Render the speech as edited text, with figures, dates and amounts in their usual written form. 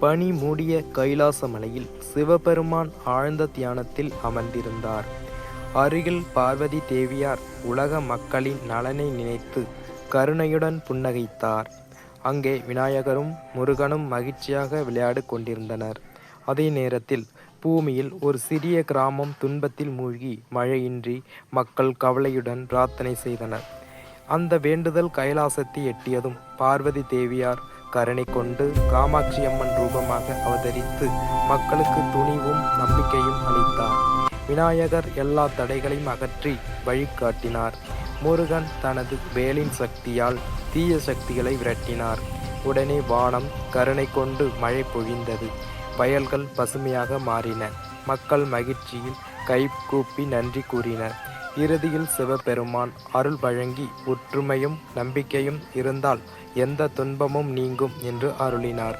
பனி மூடிய கைலாச மலையில் சிவபெருமான் ஆழ்ந்த தியானத்தில் அமர்ந்திருந்தார். அருகில் பார்வதி தேவியார் உலக மக்களின் நலனை நினைத்து கருணையுடன் புன்னகைத்தார். அங்கே விநாயகரும் முருகனும் மகிழ்ச்சியாக விளையாடு கொண்டிருந்தனர். அதே நேரத்தில் பூமியில் ஒரு சிறிய கிராமம் துன்பத்தில் மூழ்கி மழையின்றி மக்கள் கவலையுடன் பிரார்த்தனை செய்தனர். அந்த வேண்டுதல் கைலாசத்தை எட்டியதும் பார்வதி தேவியார் கருணை கொண்டு காமாட்சி அம்மன் ரூபமாக அவதரித்து மக்களுக்கு துணிவும் நம்பிக்கையும் அளித்தார். விநாயகர் எல்லா தடைகளையும் அகற்றி வழிகாட்டினார். முருகன் தனது வேலின் சக்தியால் தீய சக்திகளை விரட்டினார். உடனே வானம் கருணை கொண்டு மழை பொழிந்தது. வயல்கள் பசுமையாக மாறின. மக்கள் மகிழ்ச்சியில் கை கூப்பி நன்றி கூறினர். இறுதியில் சிவபெருமான் அருள் வழங்கி ஒற்றுமையும் நம்பிக்கையும் இருந்தால் எந்த துன்பமும் நீங்கும் என்று அருளினார்.